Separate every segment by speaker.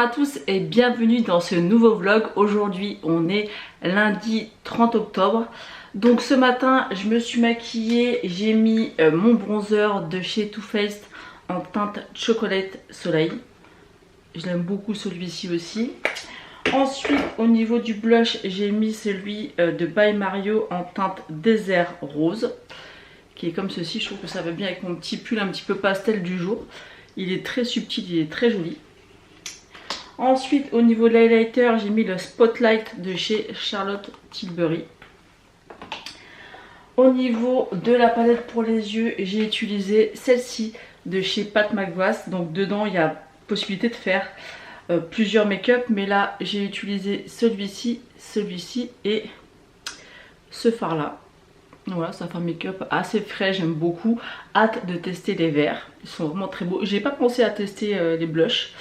Speaker 1: à tous et bienvenue dans ce nouveau vlog. Aujourd'hui on est lundi 30 octobre. Donc ce matin je me suis maquillée, j'ai mis mon bronzer de chez Too Faced en teinte chocolate soleil. Je l'aime beaucoup celui-ci aussi. Ensuite au niveau du blush j'ai mis celui de By Mario en teinte désert rose, qui est comme ceci. Je trouve que ça va bien avec mon petit pull un petit peu pastel du jour. Il est très subtil, il est très joli. Ensuite au niveau de l'highlighter j'ai mis le Spotlight de chez Charlotte Tilbury. Au niveau de la palette pour les yeux j'ai utilisé celle-ci de chez Pat McGrath. Donc dedans il y a possibilité de faire plusieurs make-up, mais là j'ai utilisé celui-ci, celui-ci et ce fard là. Voilà, ça fait un make-up assez frais, j'aime beaucoup. Hâte de tester les verts, ils sont vraiment très beaux. J'ai pas pensé à tester les blushs,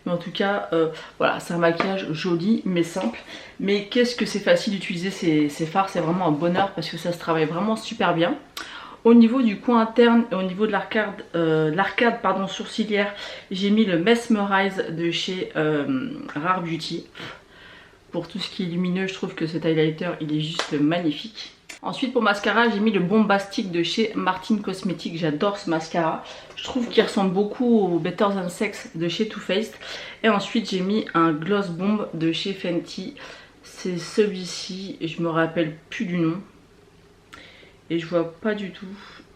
Speaker 1: mais en tout cas voilà, c'est un maquillage joli mais simple. Mais qu'est-ce que c'est facile d'utiliser ces fards, c'est vraiment un bonheur parce que ça se travaille vraiment super bien. Au niveau du coin interne et au niveau de l'arcade sourcilière, j'ai mis le Mesmerize de chez Rare Beauty. Pour tout ce qui est lumineux, je trouve que cet highlighter il est juste magnifique. Ensuite pour mascara j'ai mis le Bombastic de chez Martin Cosmetics. J'adore ce mascara, je trouve qu'il ressemble beaucoup au Better Than Sex de chez Too Faced. Et ensuite j'ai mis un Gloss Bomb de chez Fenty. C'est celui-ci et je me rappelle plus du nom. Et je vois pas du tout.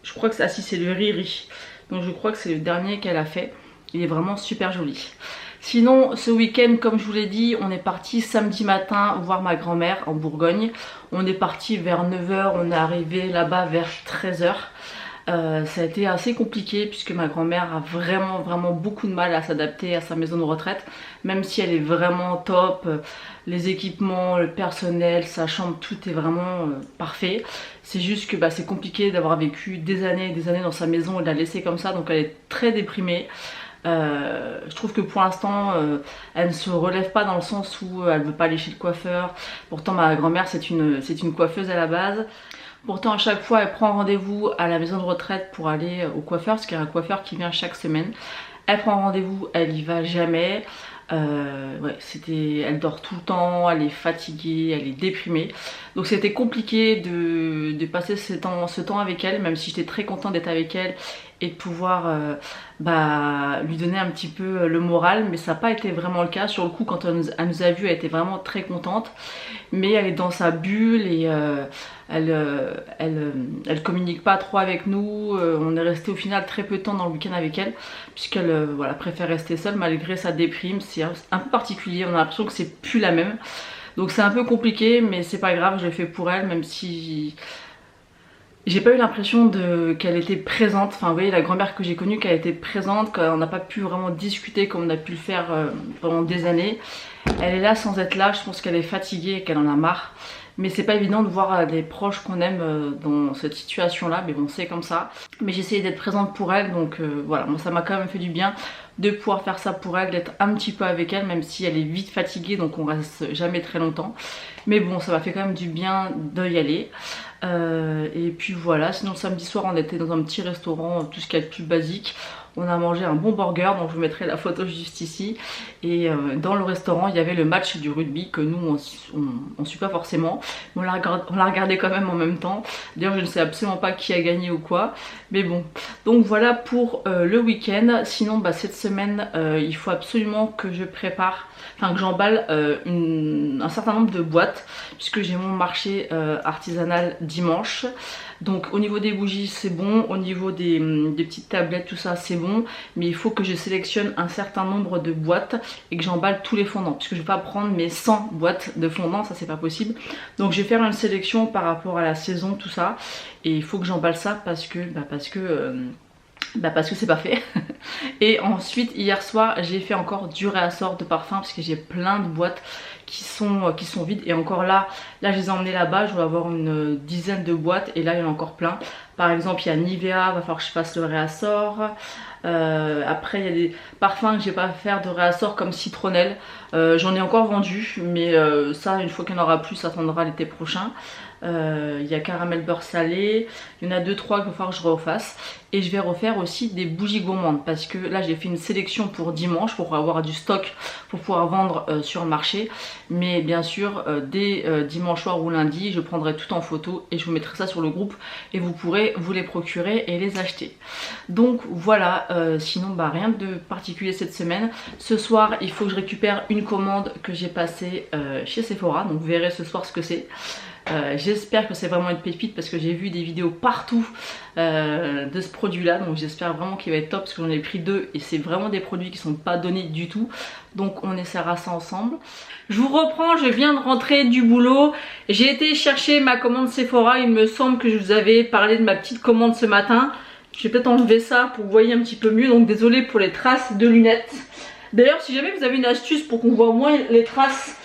Speaker 1: Je crois que c'est... Ah si, c'est le Riri. Donc je crois que c'est le dernier qu'elle a fait. Il est vraiment super joli. Sinon ce week-end comme je vous l'ai dit, on est parti samedi matin voir ma grand-mère en Bourgogne. On est parti vers 9 h, on est arrivé là-bas vers 13 h. Ça a été assez compliqué puisque ma grand-mère a vraiment beaucoup de mal à s'adapter à sa maison de retraite. Même si elle est vraiment top, les équipements, le personnel, sa chambre, tout est vraiment parfait. C'est juste que c'est compliqué d'avoir vécu des années et des années dans sa maison et de la laisser comme ça. Donc elle est très déprimée. Je trouve que pour l'instant elle ne se relève pas dans le sens où elle veut pas aller chez le coiffeur. Pourtant ma grand-mère c'est une coiffeuse à la base. Pourtant à chaque fois elle prend rendez-vous à la maison de retraite pour aller au coiffeur, parce qu'il y a un coiffeur qui vient chaque semaine. Elle prend rendez-vous, elle y va jamais. Ouais, elle dort tout le temps, elle est fatiguée, elle est déprimée. Donc c'était compliqué de passer ce temps avec elle, même si j'étais très contente d'être avec elle et de pouvoir lui donner un petit peu le moral. Mais ça n'a pas été vraiment le cas. Sur le coup quand elle nous a vus, elle était vraiment très contente. Mais elle est dans sa bulle et elle communique pas trop avec nous. On est resté au final très peu de temps dans le week-end avec elle, puisqu'elle préfère rester seule malgré sa déprime. C'est un peu particulier, on a l'impression que c'est plus la même. Donc c'est un peu compliqué, mais c'est pas grave, je l'ai fait pour elle, même si j'ai pas eu l'impression qu'elle était présente. Enfin vous voyez, la grand-mère que j'ai connue, qu'elle était présente, qu'on n'a pas pu vraiment discuter comme on a pu le faire pendant des années. Elle est là sans être là, je pense qu'elle est fatiguée et qu'elle en a marre. Mais c'est pas évident de voir des proches qu'on aime dans cette situation là, mais bon c'est comme ça. Mais j'ai essayé d'être présente pour elle, donc voilà, moi ça m'a quand même fait du bien de pouvoir faire ça pour elle, d'être un petit peu avec elle, même si elle est vite fatiguée, donc on reste jamais très longtemps. Mais bon ça m'a fait quand même du bien d'y aller. Et puis voilà, sinon samedi soir on était dans un petit restaurant, tout ce qu'il y a de plus basique. On a mangé un bon burger, donc je vous mettrai la photo juste ici. Et dans le restaurant il y avait le match du rugby que nous on suit pas forcément, mais on l'a regardé quand même en même temps. D'ailleurs je ne sais absolument pas qui a gagné ou quoi, mais bon. Donc voilà pour le week-end. Sinon cette semaine il faut absolument que je prépare, enfin que j'emballe un certain nombre de boîtes, puisque j'ai mon marché artisanal dimanche. Donc au niveau des bougies c'est bon, au niveau des petites tablettes tout ça c'est bon, mais il faut que je sélectionne un certain nombre de boîtes et que j'emballe tous les fondants, puisque je vais pas prendre mes 100 boîtes de fondants, ça c'est pas possible. Donc je vais faire une sélection par rapport à la saison tout ça, et il faut que j'emballe ça parce que c'est pas fait. Et ensuite hier soir j'ai fait encore du réassort de parfum, parce que j'ai plein de boîtes qui sont vides. Et encore là je les ai emmenées là-bas, je dois avoir une dizaine de boîtes et là il y en a encore plein. Par exemple il y a Nivea, va falloir que je fasse le réassort. Après il y a des parfums que je vais pas faire de réassort comme citronnelle. J'en ai encore vendu, mais ça une fois qu'il n'y en aura plus ça attendra l'été prochain. il y a caramel beurre salé, il y en a 2-3 qu'il va falloir que je refasse. Et je vais refaire aussi des bougies gourmandes parce que là j'ai fait une sélection pour dimanche pour avoir du stock pour pouvoir vendre sur le marché. Mais bien sûr dès dimanche soir ou lundi je prendrai tout en photo et je vous mettrai ça sur le groupe et vous pourrez vous les procurer et les acheter. Donc voilà, sinon bah rien de particulier cette semaine. Ce soir il faut que je récupère une commande que j'ai passée chez Sephora, donc vous verrez ce soir ce que c'est. J'espère que c'est vraiment une pépite parce que j'ai vu des vidéos partout de ce produit là, donc j'espère vraiment qu'il va être top parce que j'en ai pris 2 et c'est vraiment des produits qui sont pas donnés du tout, donc on essaiera ça ensemble. Je vous reprends, je viens de rentrer du boulot, j'ai été chercher ma commande Sephora, il me semble que je vous avais parlé de ma petite commande ce matin. Je vais peut-être enlever ça pour que vous voyez un petit peu mieux, donc désolée pour les traces de lunettes. D'ailleurs si jamais vous avez une astuce pour qu'on voit moins les traces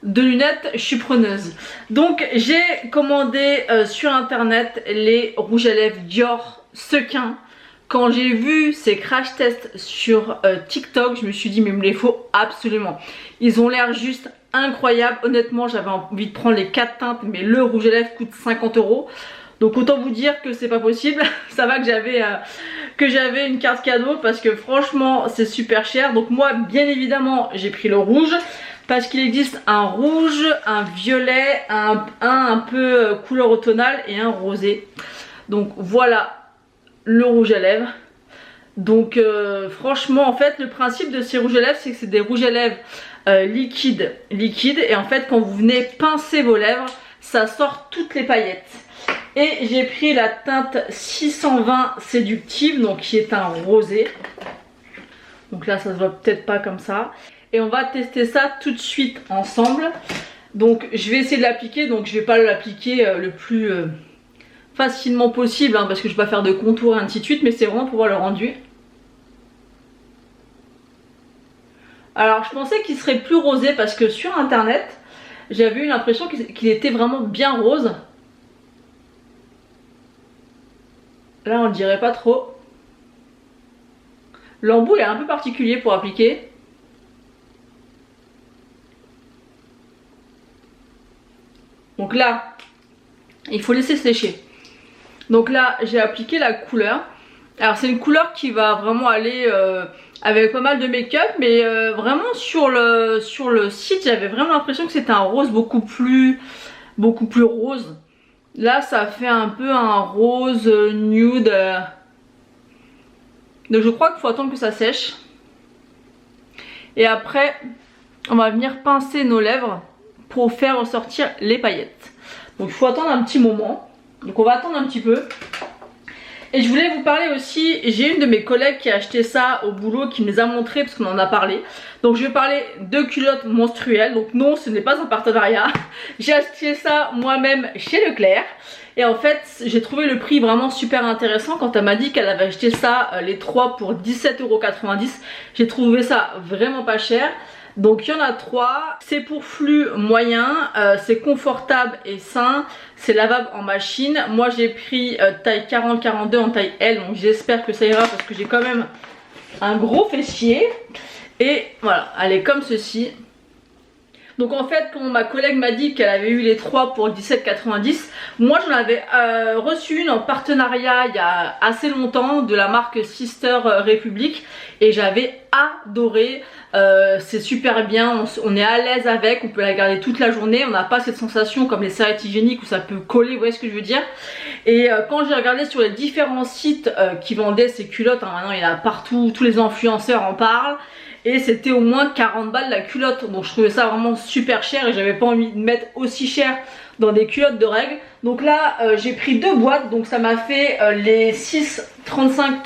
Speaker 1: de lunettes, je suis preneuse. Donc j'ai commandé sur internet les rouges à lèvres Dior Sequin. Quand j'ai vu ces crash tests sur TikTok, je me suis dit mais il me les faut absolument. Ils ont l'air juste incroyables. Honnêtement j'avais envie de prendre les 4 teintes, mais le rouge à lèvres coûte 50 €. Donc autant vous dire que c'est pas possible. Ça va que j'avais une carte cadeau parce que franchement c'est super cher. Donc moi bien évidemment j'ai pris le rouge parce qu'il existe un rouge, un violet, un peu couleur automnale et un rosé. Donc voilà le rouge à lèvres. Donc franchement en fait le principe de ces rouges à lèvres c'est que c'est des rouges à lèvres liquides et en fait quand vous venez pincer vos lèvres ça sort toutes les paillettes. Et j'ai pris la teinte 620 séductive, donc qui est un rosé. Donc là ça se voit peut-être pas comme ça. Et on va tester ça tout de suite ensemble. Donc je vais essayer de l'appliquer, donc je vais pas l'appliquer le plus facilement possible hein, parce que je vais pas faire de contour et ainsi de suite, mais c'est vraiment pour voir le rendu. Alors je pensais qu'il serait plus rosé parce que sur internet j'avais eu l'impression qu'il était vraiment bien rose. Là on le dirait pas trop. L'embout est un peu particulier pour appliquer. Donc là il faut laisser sécher. Donc là j'ai appliqué la couleur. Alors c'est une couleur qui va vraiment aller avec pas mal de make-up, mais vraiment sur le site j'avais vraiment l'impression que c'était un rose beaucoup plus rose. Là ça fait un peu un rose nude. Donc je crois qu'il faut attendre que ça sèche. Et après on va venir pincer nos lèvres pour faire ressortir les paillettes. Donc il faut attendre un petit moment. Donc on va attendre un petit peu. Et je voulais vous parler aussi, j'ai une de mes collègues qui a acheté ça au boulot, qui me les a montré parce qu'on en a parlé. Donc je vais parler de culottes menstruelles. Donc non, ce n'est pas un partenariat. J'ai acheté ça moi-même chez Leclerc. Et en fait j'ai trouvé le prix vraiment super intéressant. Quand elle m'a dit qu'elle avait acheté ça les 3 pour 17,90 €, j'ai trouvé ça vraiment pas cher. Donc il y en a 3, c'est pour flux moyen, c'est confortable et sain, c'est lavable en machine. Moi j'ai pris taille 40-42 en taille L, donc j'espère que ça ira parce que j'ai quand même un gros fessier. Et voilà, elle est comme ceci. Donc en fait quand ma collègue m'a dit qu'elle avait eu les 3 pour 17,90 €, moi j'en avais reçu une en partenariat il y a assez longtemps de la marque Sister Republic et j'avais adoré. C'est super bien, on est à l'aise avec, on peut la garder toute la journée, on n'a pas cette sensation comme les serviettes hygiéniques où ça peut coller, vous voyez ce que je veux dire. Et quand j'ai regardé sur les différents sites qui vendaient ces culottes, hein, maintenant il y en a partout, tous les influenceurs en parlent. Et c'était au moins 40 balles la culotte. Donc je trouvais ça vraiment super cher et j'avais pas envie de mettre aussi cher dans des culottes de règles. Donc là j'ai pris 2 boîtes. Donc ça m'a fait les 6, 35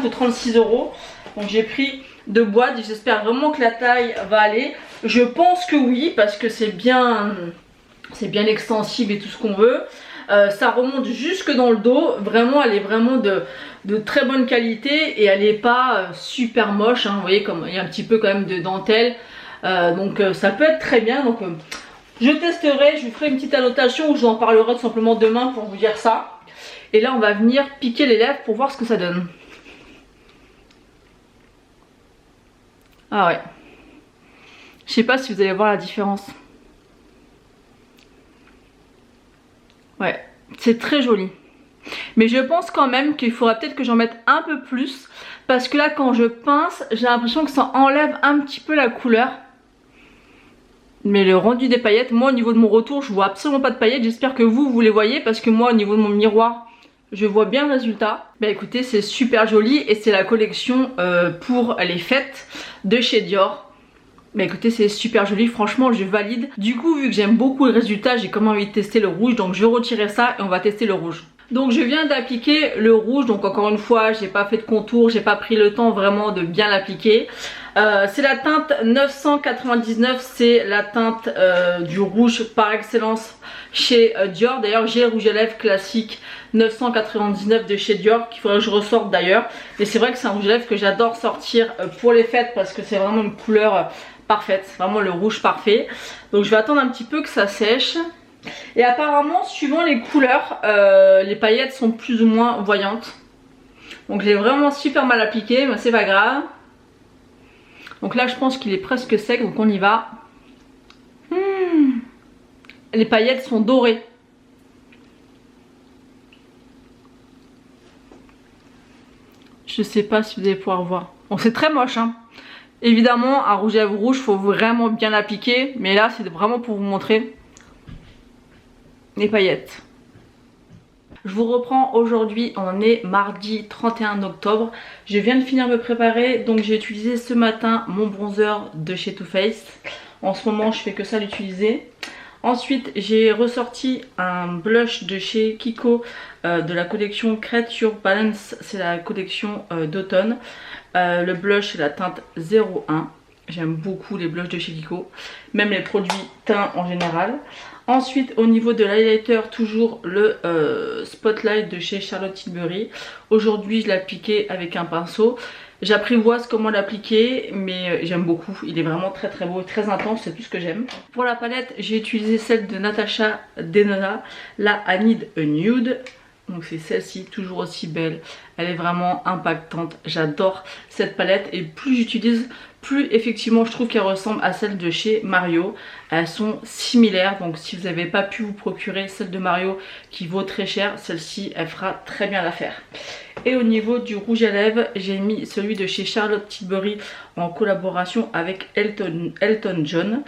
Speaker 1: ou 36 €. Donc j'ai pris 2 boîtes. J'espère vraiment que la taille va aller. Je pense que oui parce que c'est bien extensible et tout ce qu'on veut. Ça remonte jusque dans le dos. Vraiment elle est vraiment de très bonne qualité et elle n'est pas super moche hein. Vous voyez comme il y a un petit peu quand même de dentelle. Donc ça peut être très bien. Donc je testerai, je vous ferai une petite annotation où je vous en parlerai tout simplement demain pour vous dire ça. Et là on va venir piquer les lèvres pour voir ce que ça donne. Ah ouais. Je sais pas si vous allez voir la différence. Ouais, c'est très joli. Mais je pense quand même qu'il faudra peut-être que j'en mette un peu plus. Parce que là quand je pince, j'ai l'impression que ça enlève un petit peu la couleur. Mais le rendu des paillettes, moi au niveau de mon retour, je vois absolument pas de paillettes. J'espère que vous les voyez parce que moi au niveau de mon miroir, je vois bien le résultat. Bah écoutez, c'est super joli et c'est la collection pour les fêtes de chez Dior. Bah écoutez, c'est super joli, franchement je valide. Du coup, vu que j'aime beaucoup le résultat, j'ai quand même envie de tester le rouge, donc je vais retirer ça et on va tester le rouge. Donc je viens d'appliquer le rouge, donc encore une fois j'ai pas fait de contour, j'ai pas pris le temps vraiment de bien l'appliquer. C'est la teinte 999, c'est la teinte du rouge par excellence chez Dior. D'ailleurs j'ai le rouge à lèvres classique 999 de chez Dior qu'il faudrait que je ressorte d'ailleurs. Mais c'est vrai que c'est un rouge à lèvres que j'adore sortir pour les fêtes parce que c'est vraiment une couleur parfaite, vraiment le rouge parfait. Donc je vais attendre un petit peu que ça sèche. Et apparemment suivant les couleurs les paillettes sont plus ou moins voyantes. Donc j'ai vraiment super mal appliqué, mais c'est pas grave. Donc là je pense qu'il est presque sec, donc on y va. Les paillettes sont dorées. Je sais pas si vous allez pouvoir voir. Bon, c'est très moche hein. Évidemment un rouge à lèvres rouge faut vraiment bien l'appliquer. Mais là c'est vraiment pour vous montrer les paillettes. Je vous reprends aujourd'hui, on est mardi 31 octobre. Je viens de finir de me préparer, donc j'ai utilisé ce matin mon bronzer de chez Too Faced. En ce moment je fais que ça l'utiliser. Ensuite j'ai ressorti un blush de chez Kiko de la collection Creature Balance, c'est la collection d'automne. Le blush c'est la teinte 01. J'aime beaucoup les blushs de chez Kiko, même les produits teints en général. Ensuite au niveau de l'highlighter, toujours le Spotlight de chez Charlotte Tilbury. Aujourd'hui je l'ai appliqué avec un pinceau. J'apprivoise comment l'appliquer, mais j'aime beaucoup. Il est vraiment très très beau, très intense, c'est tout ce que j'aime. Pour la palette, j'ai utilisé celle de Natasha Denona, la I Need a Nude. Donc c'est celle-ci, toujours aussi belle. Elle est vraiment impactante. J'adore cette palette et plus j'utilise, plus effectivement je trouve qu'elle ressemble à celle de chez Mario. Elles sont similaires, donc si vous n'avez pas pu vous procurer celle de Mario qui vaut très cher, celle-ci elle fera très bien l'affaire. Et au niveau du rouge à lèvres, j'ai mis celui de chez Charlotte Tilbury en collaboration avec Elton John.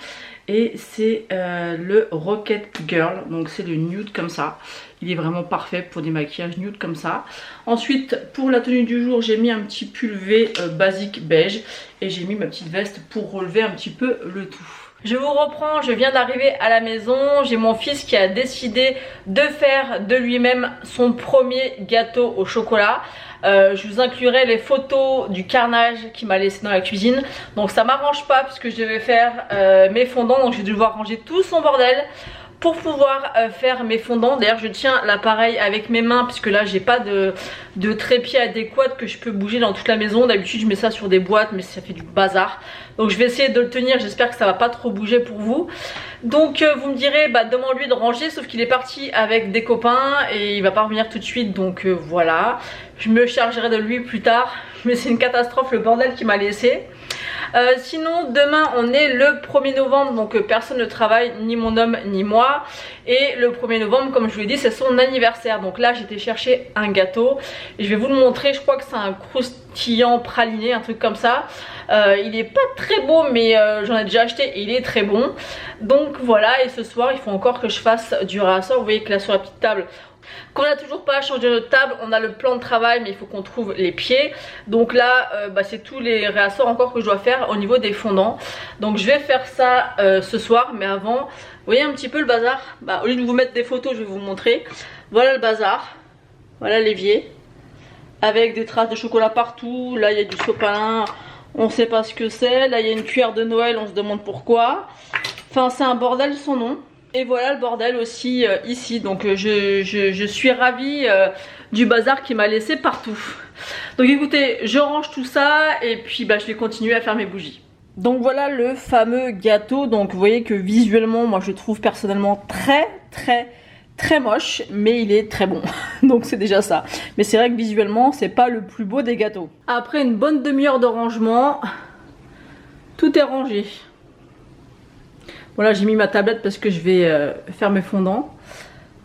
Speaker 1: Et c'est le Rocket Girl, donc c'est le nude comme ça. Il est vraiment parfait pour des maquillages nude comme ça. Ensuite pour la tenue du jour, j'ai mis un petit pull V basique beige. Et j'ai mis ma petite veste pour relever un petit peu le tout. Je vous reprends, je viens d'arriver à la maison. J'ai mon fils qui a décidé de faire de lui-même son premier gâteau au chocolat. Je vous inclurai les photos du carnage qu'il m'a laissé dans la cuisine. Donc ça m'arrange pas puisque je devais faire mes fondants. Donc je vais devoir ranger tout son bordel pour pouvoir faire mes fondants. D'ailleurs je tiens l'appareil avec mes mains puisque là j'ai pas de trépied adéquat que je peux bouger dans toute la maison. D'habitude je mets ça sur des boîtes mais ça fait du bazar. Donc je vais essayer de le tenir, j'espère que ça va pas trop bouger pour vous. Donc vous me direz, bah demande-lui de ranger, sauf qu'il est parti avec des copains et il va pas revenir tout de suite. Donc voilà, je me chargerai de lui plus tard. Mais c'est une catastrophe le bordel qu'il m'a laissé. Sinon demain on est le 1er novembre, donc personne ne travaille, ni mon homme ni moi. Et le 1er novembre comme je vous l'ai dit c'est son anniversaire. Donc là j'ai été chercher un gâteau et je vais vous le montrer. Je crois que c'est un croustillant praliné, un truc comme ça. Il est pas très beau mais j'en ai déjà acheté et il est très bon. Donc voilà, et ce soir il faut encore que je fasse du réassort. Vous voyez que là sur la petite table qu'on n'a toujours pas changé de table, on a le plan de travail mais il faut qu'on trouve les pieds. Donc là c'est tous les réassorts encore que je dois faire au niveau des fondants. Donc je vais faire ça ce soir, mais avant, vous voyez un petit peu le bazar. Au lieu de vous mettre des photos je vais vous montrer. Voilà le bazar, voilà l'évier avec des traces de chocolat partout. Là il y a du sopalin, on sait pas ce que c'est. Là il y a une cuillère de Noël, on se demande pourquoi. Enfin c'est un bordel sans nom. Et voilà le bordel aussi ici. Donc je suis ravie du bazar qu'il m'a laissé partout. Donc écoutez, je range tout ça et puis je vais continuer à faire mes bougies. Donc voilà le fameux gâteau. Donc vous voyez que visuellement moi je le trouve personnellement très moche, mais il est très bon. Donc c'est déjà ça. Mais c'est vrai que visuellement c'est pas le plus beau des gâteaux. Après une bonne demi-heure de rangement, tout est rangé. Voilà, j'ai mis ma tablette parce que je vais faire mes fondants.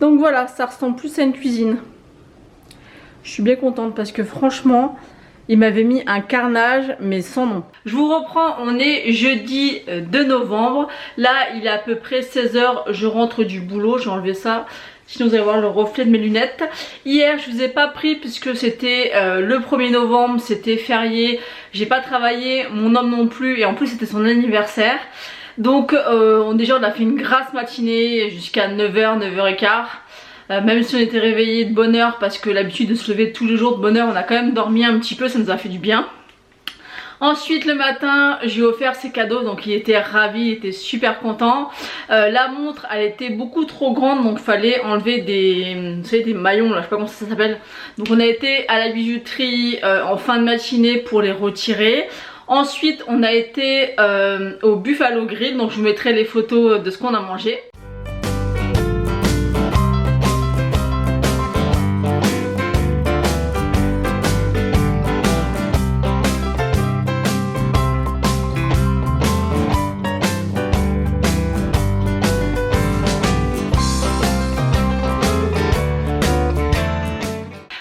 Speaker 1: Donc voilà, ça ressemble plus à une cuisine. Je suis bien contente parce que franchement, il m'avait mis un carnage mais sans nom. Je vous reprends, on est jeudi 2 novembre. Là, il est à peu près 16 h, je rentre du boulot, j'ai enlevé ça. Sinon vous allez voir le reflet de mes lunettes. Hier je vous ai pas pris puisque c'était le 1er novembre, c'était férié. J'ai pas travaillé, mon homme non plus et en plus c'était son anniversaire. Donc déjà on a fait une grasse matinée jusqu'à 9 h, 9 h 15. Même si on était réveillé de bonne heure parce que l'habitude de se lever tous les jours de bonne heure, on a quand même dormi un petit peu, ça nous a fait du bien. Ensuite le matin j'ai offert ses cadeaux, donc il était ravi, il était super content. La montre elle était beaucoup trop grande, donc fallait enlever des, vous savez, des maillons là, je sais pas comment ça s'appelle. Donc on a été à la bijouterie en fin de matinée pour les retirer. Ensuite on a été au Buffalo Grill, donc je vous mettrai les photos de ce qu'on a mangé.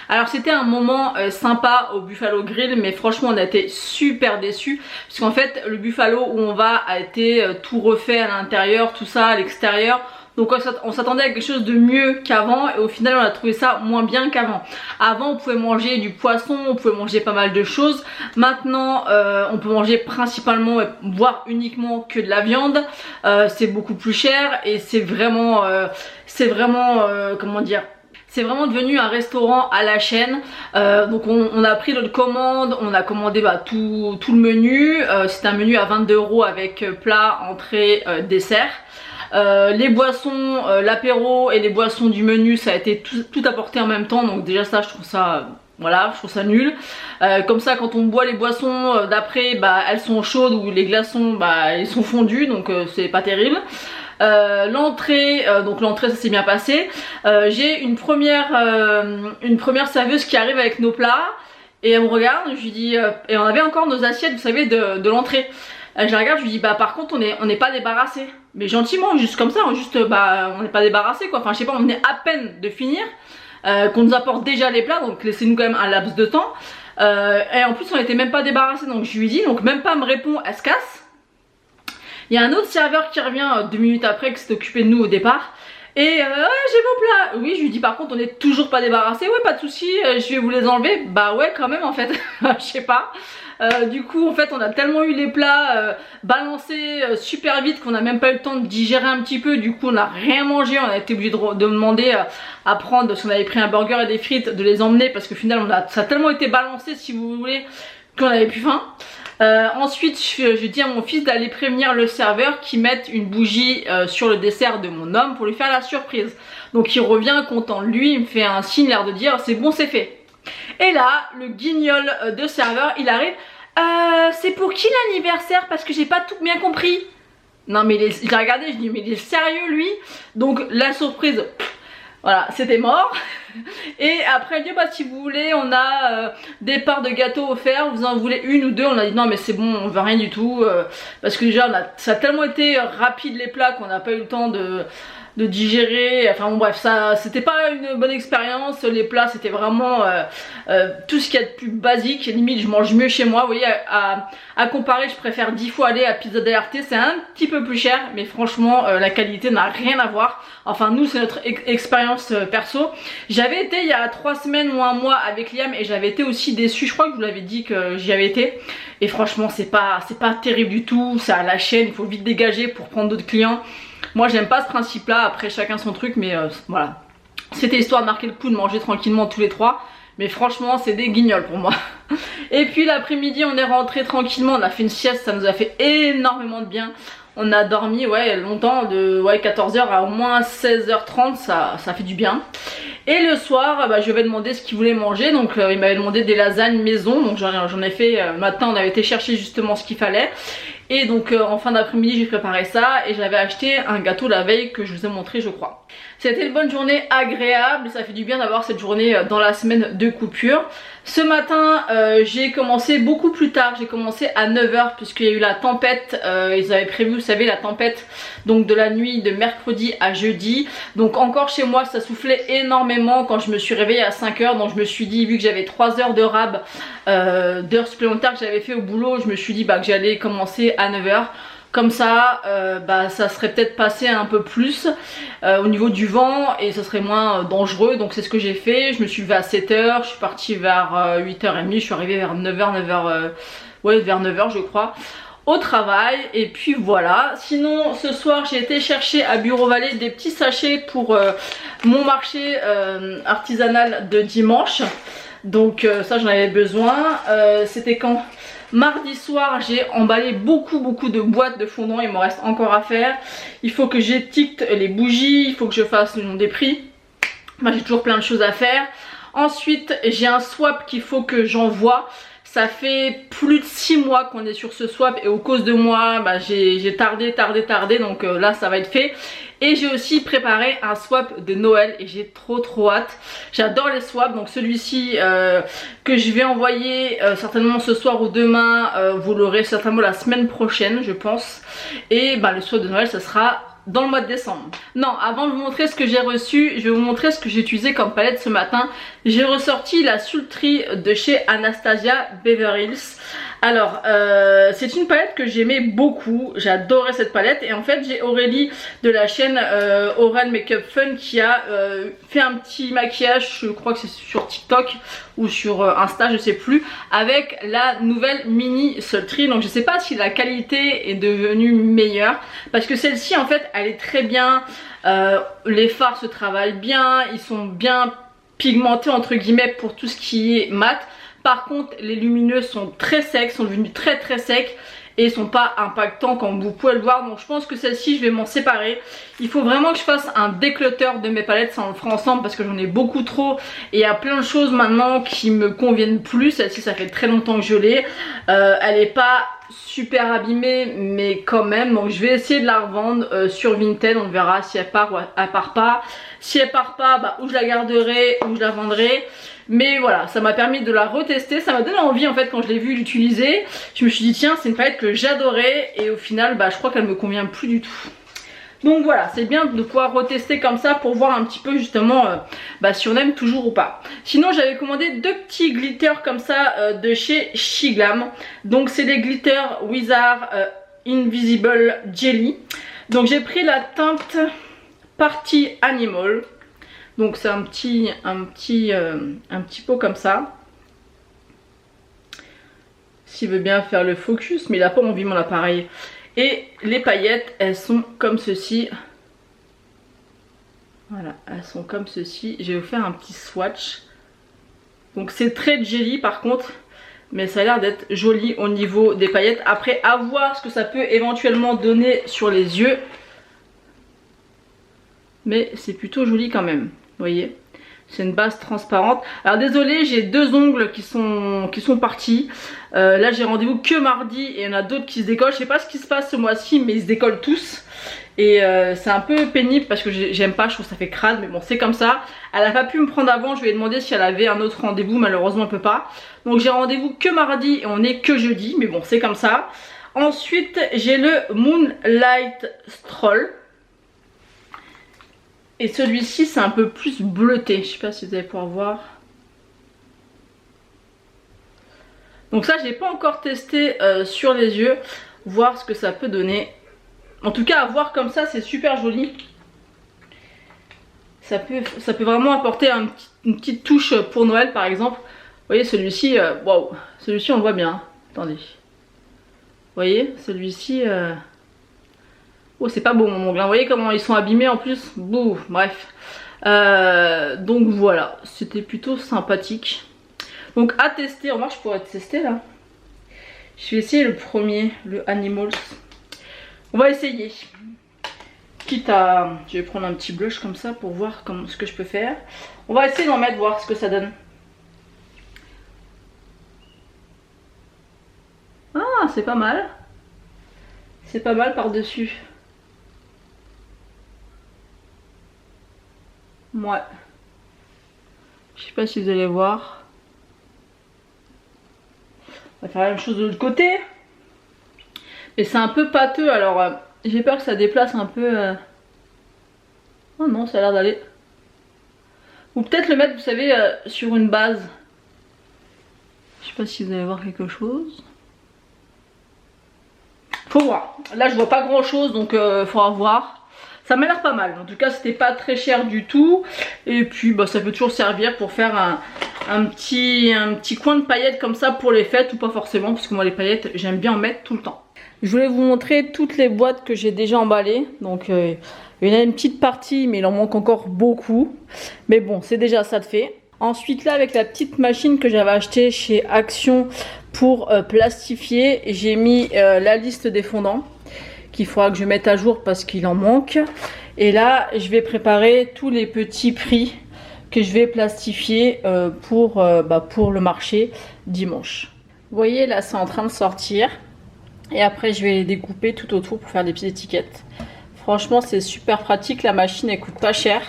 Speaker 1: Alors c'était un moment sympa au Buffalo Grill, mais franchement on a été super déçus parce qu'en fait le Buffalo où on va a été tout refait à l'intérieur, tout ça à l'extérieur. Donc on s'attendait à quelque chose de mieux qu'avant et au final on a trouvé ça moins bien qu'avant. Avant on pouvait manger du poisson, on pouvait manger pas mal de choses. Maintenant on peut manger principalement, voire uniquement que de la viande. C'est beaucoup plus cher et c'est vraiment comment dire, c'est vraiment devenu un restaurant à la chaîne. Donc on a pris notre commande, on a commandé tout le menu. C'est un menu à 22 € avec plat, entrée, dessert. Les boissons, l'apéro et les boissons du menu, ça a été tout apporté en même temps. Donc déjà ça je trouve ça... Voilà, je trouve ça nul. Comme ça quand on boit les boissons d'après, elles sont chaudes ou les glaçons ils sont fondus, donc c'est pas terrible. L'entrée, donc l'entrée ça s'est bien passé. J'ai une première serveuse qui arrive avec nos plats et elle me regarde, je lui dis et on avait encore nos assiettes, vous savez, de l'entrée. Je la regarde, je lui dis par contre on n'est pas débarrassé. Mais gentiment, juste comme ça, juste on n'est pas débarrassé quoi. Enfin je sais pas, on est à peine de finir, qu'on nous apporte déjà les plats, donc laissez-nous quand même un laps de temps. Et en plus on n'était même pas débarrassé, donc je lui dis, donc même pas me répond, elle se casse. Il y a un autre serveur qui revient 2 minutes après, qui s'est occupé de nous au départ. Et j'ai vos plats. Oui, je lui dis par contre on n'est toujours pas débarrassé. Ouais, pas de souci, je vais vous les enlever. Bah ouais quand même en fait. Je sais pas. Du coup en fait on a tellement eu les plats balancés super vite qu'on n'a même pas eu le temps de digérer un petit peu. Du coup on n'a rien mangé. On a été obligé de demander à prendre, parce qu'on avait pris un burger et des frites, de les emmener parce que finalement ça a tellement été balancé si vous voulez qu'on avait plus faim. Ensuite je dis à mon fils d'aller prévenir le serveur qui mette une bougie sur le dessert de mon homme pour lui faire la surprise. Donc il revient content, lui il me fait un signe, l'air de dire c'est bon, c'est fait. Et là le guignol de serveur il arrive, c'est pour qui l'anniversaire, parce que j'ai pas tout bien compris. Non mais j'ai regardé, je dis mais il est sérieux lui. Donc la surprise, voilà, c'était mort. Et après elle dit si vous voulez on a des parts de gâteau offerts, vous en voulez une ou deux. On a dit non mais c'est bon, on veut rien du tout, parce que déjà ça a tellement été rapide les plats qu'on n'a pas eu le temps de digérer. Enfin bon bref, ça c'était pas une bonne expérience. Les plats c'était vraiment tout ce qu'il y a de plus basique. Limite je mange mieux chez moi, vous voyez, à comparer je préfère 10 fois aller à Pizza del Arte. C'est un petit peu plus cher mais franchement la qualité n'a rien à voir. Enfin nous c'est notre expérience perso. J'avais été il y a 3 semaines ou un mois avec Liam et j'avais été aussi déçue. Je crois que je vous l'avais dit que j'y avais été. Et franchement c'est pas terrible du tout. C'est à la chaîne, il faut vite dégager pour prendre d'autres clients. Moi j'aime pas ce principe là, après chacun son truc, mais voilà. C'était histoire de marquer le coup, de manger tranquillement tous les trois. Mais franchement c'est des guignols pour moi. Et puis l'après-midi on est rentré tranquillement, on a fait une sieste, ça nous a fait énormément de bien. On a dormi longtemps, de 14 h à au moins 16 h 30, ça fait du bien. Et le soir je vais demander ce qu'il voulait manger. Donc il m'avait demandé des lasagnes maison, donc j'en ai fait. Matin on avait été chercher justement ce qu'il fallait. Et donc en fin d'après-midi j'ai préparé ça et j'avais acheté un gâteau la veille que je vous ai montré je crois. C'était une bonne journée agréable, ça fait du bien d'avoir cette journée dans la semaine de coupure. Ce matin j'ai commencé beaucoup plus tard, j'ai commencé à 9 h puisqu'il y a eu la tempête, ils avaient prévu, vous savez, la tempête donc de la nuit de mercredi à jeudi. Donc encore chez moi ça soufflait énormément quand je me suis réveillée à 5 h, donc je me suis dit, vu que j'avais 3 heures de rab, d'heures supplémentaires que j'avais fait au boulot, je me suis dit que j'allais commencer à 9 h. Comme ça, ça serait peut-être passé un peu plus au niveau du vent et ça serait moins dangereux. Donc c'est ce que j'ai fait. Je me suis levée à 7 h, je suis partie vers 8h30, je suis arrivée vers 9 h, 9 h, ouais, vers 9 h je crois, au travail. Et puis voilà. Sinon ce soir j'ai été chercher à Bureau Vallée des petits sachets pour mon marché artisanal de dimanche. Donc ça j'en avais besoin. C'était quand? Mardi soir j'ai emballé beaucoup de boîtes de fondant, il m'en reste encore à faire. Il faut que j'étiquette les bougies, il faut que je fasse le nom des prix. Moi j'ai toujours plein de choses à faire. Ensuite j'ai un swap qu'il faut que j'envoie. Ça fait plus de 6 mois qu'on est sur ce swap et au cause de moi j'ai tardé donc là ça va être fait. Et j'ai aussi préparé un swap de Noël et j'ai trop hâte. J'adore les swaps, donc celui-ci que je vais envoyer certainement ce soir ou demain, vous l'aurez certainement la semaine prochaine je pense. Et le swap de Noël ça sera dans le mois de décembre. Non, avant de vous montrer ce que j'ai reçu, je vais vous montrer ce que j'ai utilisé comme palette ce matin. J'ai ressorti la Sultry de chez Anastasia Beverly Hills. Alors c'est une palette que j'aimais beaucoup, j'adorais cette palette. Et en fait j'ai Aurélie de la chaîne Oral Makeup Fun qui a fait un petit maquillage, je crois que c'est sur TikTok ou sur Insta, je sais plus, avec la nouvelle mini Sultry. Donc je sais pas si la qualité est devenue meilleure, parce que celle-ci en fait elle est très bien, les fards se travaillent bien, ils sont bien pigmentés entre guillemets pour tout ce qui est mat. Par contre les lumineux sont très secs, sont devenus très secs et ils sont pas impactants comme vous pouvez le voir. Donc je pense que celle-ci je vais m'en séparer. Il faut vraiment que je fasse un déclutter de mes palettes, ça on le fera ensemble parce que j'en ai beaucoup trop et il y a plein de choses maintenant qui me conviennent plus. Celle-ci ça fait très longtemps que je l'ai, elle est pas super abîmée mais quand même, donc je vais essayer de la revendre sur Vinted. On verra si elle part ou elle part pas. Si elle part pas, ou je la garderai ou je la vendrai. Mais voilà, ça m'a permis de la retester, ça m'a donné envie en fait quand je l'ai vue l'utiliser. Je me suis dit tiens, c'est une palette que j'adorais et au final je crois qu'elle me convient plus du tout. Donc voilà, c'est bien de pouvoir retester comme ça pour voir un petit peu justement si on aime toujours ou pas. Sinon j'avais commandé deux petits glitters comme ça de chez Shiglam. Donc c'est des glitters Wizard Invisible Jelly. Donc j'ai pris la teinte Party Animal. Donc c'est un petit pot comme ça. S'il veut bien faire le focus, mais il n'a pas envie mon appareil. Et les paillettes, elles sont comme ceci. Voilà, elles sont comme ceci. Je vais vous faire un petit swatch. Donc c'est très jelly par contre, mais ça a l'air d'être joli au niveau des paillettes. Après, à voir ce que ça peut éventuellement donner sur les yeux. Mais c'est plutôt joli quand même. Vous voyez, c'est une base transparente. Alors désolé, j'ai deux ongles qui sont partis. Là j'ai rendez-vous que mardi et il y en a d'autres qui se décollent. Je sais pas ce qui se passe ce mois-ci, mais ils se décollent tous. Et c'est un peu pénible parce que j'aime pas, je trouve que ça fait crade, mais bon c'est comme ça. Elle a pas pu me prendre avant, je lui ai demandé si elle avait un autre rendez-vous, malheureusement elle peut pas. Donc j'ai rendez-vous que mardi et on est que jeudi, mais bon c'est comme ça. Ensuite j'ai le Moonlight Stroll. Et celui-ci c'est un peu plus bleuté, je sais pas si vous allez pouvoir voir. Donc ça j'ai pas encore testé sur les yeux, voir ce que ça peut donner. En tout cas à voir comme ça c'est super joli. Ça peut vraiment apporter une petite touche pour Noël par exemple. Vous voyez celui-ci, waouh, celui-ci on le voit bien. Attendez. Vous voyez celui-ci... Oh c'est pas beau mon ongle, hein. Vous voyez comment ils sont abîmés en plus. Bouh, bref. Donc voilà, c'était plutôt sympathique. Donc à tester, en je pourrais tester là. Je vais essayer le premier, le Animals. On va essayer. Quitte à... Je vais prendre un petit blush comme ça pour voir ce que je peux faire. On va essayer d'en mettre, voir ce que ça donne. Ah, c'est pas mal. C'est pas mal par-dessus. Ouais. Je sais pas si vous allez voir. On va faire la même chose de l'autre côté. Et c'est un peu pâteux, alors j'ai peur que ça déplace un peu. Oh non, ça a l'air d'aller. Ou peut-être le mettre, vous savez, sur une base. Je sais pas si vous allez voir quelque chose. Faut voir. Là je vois pas grand chose, donc faudra voir. Ça m'a l'air pas mal. En tout cas c'était pas très cher du tout. Et puis bah, ça peut toujours servir pour faire un petit coin de paillettes comme ça pour les fêtes, ou pas forcément, parce que moi les paillettes j'aime bien en mettre tout le temps. Je voulais vous montrer toutes les boîtes que j'ai déjà emballées. Donc il y en a une petite partie, mais il en manque encore beaucoup. Mais bon, c'est déjà ça de fait. Ensuite là, avec la petite machine que j'avais achetée chez Action pour plastifier, j'ai mis la liste des fondants qu'il faudra que je mette à jour parce qu'il en manque. Et là, je vais préparer tous les petits prix que je vais plastifier pour le marché dimanche. Vous voyez, là, c'est en train de sortir. Et après, je vais les découper tout autour pour faire des petites étiquettes. Franchement, c'est super pratique. La machine, elle coûte pas cher.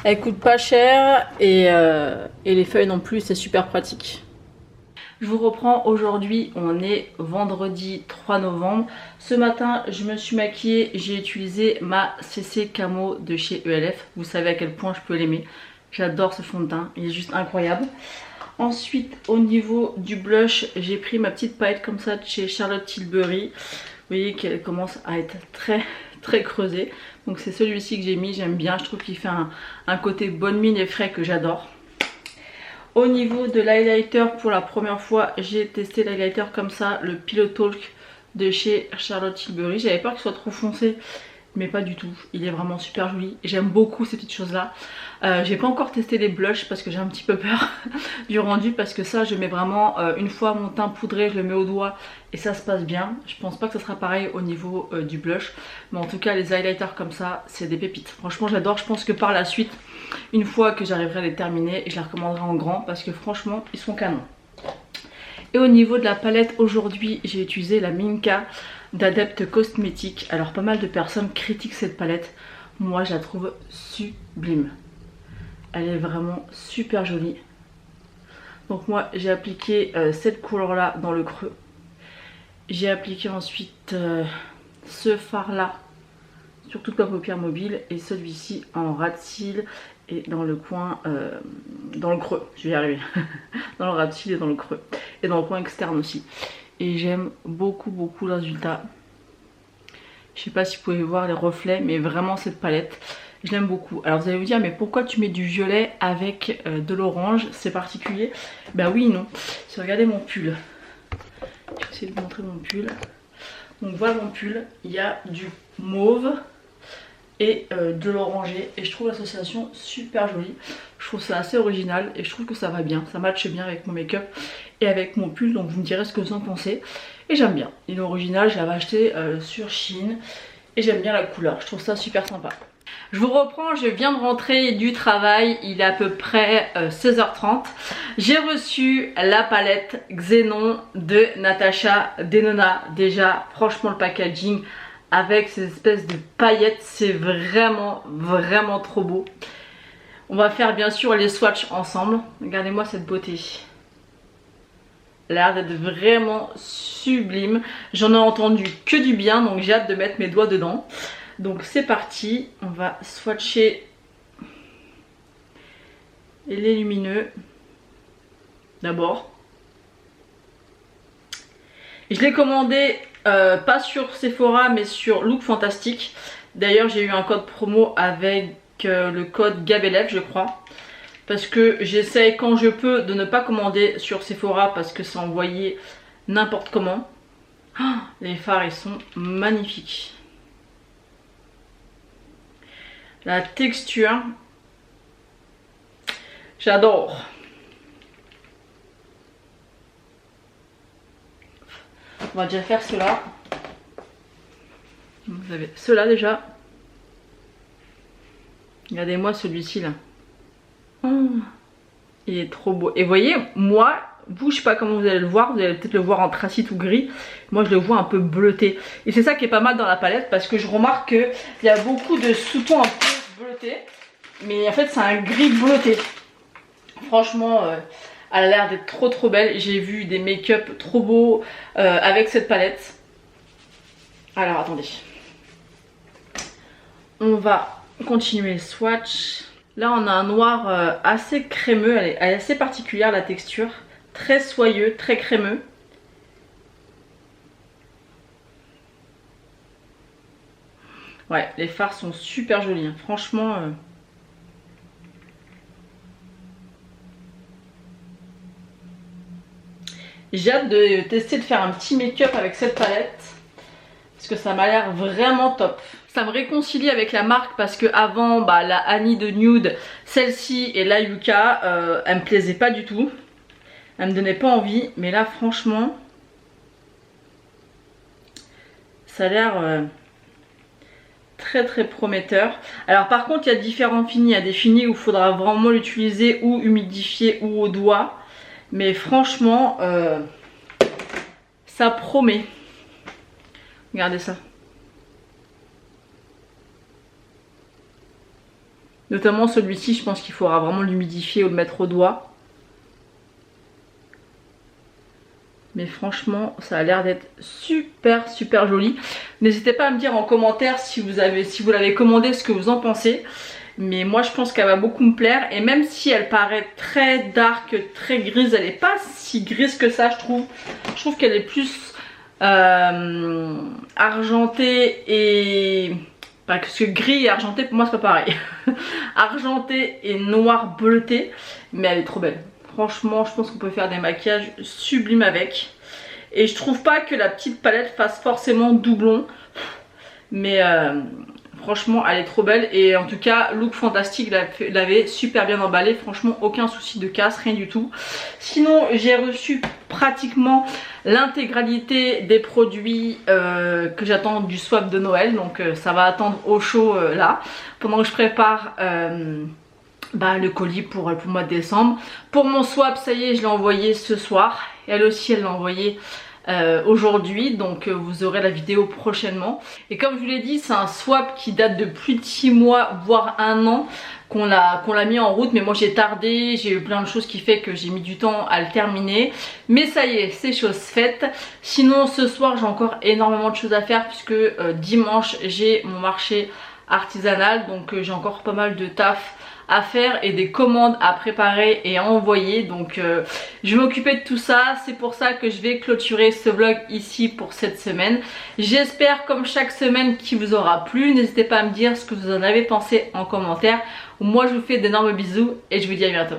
Speaker 1: Elle coûte pas cher et les feuilles non plus, c'est super pratique. Je vous reprends aujourd'hui, on est vendredi 3 novembre. Ce matin, je me suis maquillée, j'ai utilisé ma CC Camo de chez ELF. Vous savez à quel point je peux l'aimer. J'adore ce fond de teint, il est juste incroyable. Ensuite, au niveau du blush, j'ai pris ma petite palette comme ça de chez Charlotte Tilbury. Vous voyez qu'elle commence à être très creusée. Donc c'est celui-ci que j'ai mis, j'aime bien. Je trouve qu'il fait un côté bonne mine et frais que j'adore. Au niveau de l'highlighter, pour la première fois, j'ai testé l'highlighter comme ça, le Pillow Talk de chez Charlotte Tilbury. J'avais peur qu'il soit trop foncé, mais pas du tout. Il est vraiment super joli. J'aime beaucoup ces petites choses-là. J'ai pas encore testé les blushs parce que j'ai un petit peu peur du rendu, parce que ça, je mets vraiment une fois mon teint poudré, je le mets au doigt et ça se passe bien. Je pense pas que ça sera pareil au niveau du blush, mais en tout cas, les highlighters comme ça, c'est des pépites. Franchement, j'adore. Je pense que par la suite, une fois que j'arriverai à les terminer, je les recommanderai en grand parce que franchement, ils sont canons. Et au niveau de la palette, aujourd'hui, j'ai utilisé la Minka d'Adept Cosmetics. Alors, pas mal de personnes critiquent cette palette. Moi, je la trouve sublime. Elle est vraiment super jolie. Donc moi, j'ai appliqué cette couleur-là dans le creux. J'ai appliqué ensuite ce fard-là sur toute ma paupière mobile et celui-ci en ras de cils et dans le coin, dans le creux, je vais y arriver, dans le ras de cils et dans le creux et dans le coin externe aussi. Et j'aime beaucoup le résultat. Je sais pas si vous pouvez voir les reflets, mais vraiment cette palette, je l'aime beaucoup. Alors vous allez vous dire, mais pourquoi tu mets du violet avec de l'orange, c'est particulier? Bah oui, non. Si vous regardez mon pull, je vais essayer de vous montrer mon pull. Donc voilà mon pull, il y a du mauve et de l'orangé, et je trouve l'association super jolie. Je trouve ça assez original et je trouve que ça va bien, ça matche bien avec mon make-up et avec mon pull, donc vous me direz ce que vous en pensez. Et j'aime bien, il est original, je l'avais acheté sur Shein et j'aime bien la couleur, je trouve ça super sympa. Je vous reprends, je viens de rentrer du travail, il est à peu près 16h30. J'ai reçu la palette Xénon de Natasha Denona. Déjà, franchement le packaging avec ces espèces de paillettes, c'est vraiment trop beau. On va faire bien sûr les swatchs ensemble. Regardez-moi cette beauté. Elle a l'air d'être vraiment sublime. J'en ai entendu que du bien, donc j'ai hâte de mettre mes doigts dedans. Donc c'est parti, on va swatcher les lumineux d'abord. Je l'ai commandé pas sur Sephora mais sur Look Fantastic. D'ailleurs j'ai eu un code promo avec le code Gabelef je crois. Parce que j'essaye quand je peux de ne pas commander sur Sephora parce que c'est envoyé n'importe comment. Oh, les fards ils sont magnifiques. La texture, j'adore. On va déjà faire cela. Vous avez cela déjà. Regardez-moi celui-ci là. Oh, il est trop beau. Et vous voyez, moi, vous, je sais pas comment vous allez le voir. Vous allez peut-être le voir en tracite ou gris. Moi, je le vois un peu bleuté. Et c'est ça qui est pas mal dans la palette parce que je remarque qu'il y a beaucoup de sous-tons un peu bleutés. Mais en fait, c'est un gris bleuté. Franchement, Elle a l'air d'être trop belle. J'ai vu des make-up trop beaux avec cette palette. Alors attendez. On va continuer le swatch. Là on a un noir assez crémeux. Elle est assez particulière la texture. Très soyeux, très crémeux. Ouais, les fards sont super jolis. Hein. Franchement... J'ai hâte de tester de faire un petit make-up avec cette palette. Parce que ça m'a l'air vraiment top. Ça me réconcilie avec la marque parce que avant, bah, la Annie de Nude, celle-ci et la Yuka, elle me plaisait pas du tout. Elle me donnait pas envie. Mais là, franchement, ça a l'air très prometteur. Alors par contre, il y a différents finis. Il y a des finis où il faudra vraiment l'utiliser ou humidifier ou au doigt. Mais franchement, ça promet. Regardez ça. Notamment celui-ci, je pense qu'il faudra vraiment l'humidifier ou le mettre au doigt. Mais franchement, ça a l'air d'être super joli. N'hésitez pas à me dire en commentaire si vous l'avez commandé, ce que vous en pensez. Mais moi je pense qu'elle va beaucoup me plaire. Et même si elle paraît très dark, très grise, elle n'est pas si grise que ça je trouve. Je trouve qu'elle est plus argentée et... parce que gris et argenté pour moi c'est pas pareil. Argenté et noir bleuté. Mais elle est trop belle. Franchement je pense qu'on peut faire des maquillages sublimes avec. Et je trouve pas que la petite palette fasse forcément doublon. Mais... franchement elle est trop belle et en tout cas look fantastique, l'avait super bien emballé, franchement aucun souci de casse, rien du tout. Sinon j'ai reçu pratiquement l'intégralité des produits que j'attends du swap de Noël, donc ça va attendre au chaud là pendant que je prépare le colis pour le mois de décembre. Pour mon swap ça y est, je l'ai envoyé ce soir, elle aussi elle l'a envoyé aujourd'hui, donc vous aurez la vidéo prochainement. Et comme je vous l'ai dit, c'est un swap qui date de plus de 6 mois voire 1 an qu'on l'a mis en route, mais moi j'ai tardé, j'ai eu plein de choses qui fait que j'ai mis du temps à le terminer, mais ça y est, c'est chose faite. Sinon ce soir j'ai encore énormément de choses à faire puisque dimanche j'ai mon marché artisanal, donc j'ai encore pas mal de taf à faire et des commandes à préparer et à envoyer, donc je vais m'occuper de tout ça. C'est pour ça que je vais clôturer ce vlog ici pour cette semaine. J'espère comme chaque semaine qu'il vous aura plu. N'hésitez pas à me dire ce que vous en avez pensé en commentaire. Moi je vous fais d'énormes bisous et je vous dis à bientôt.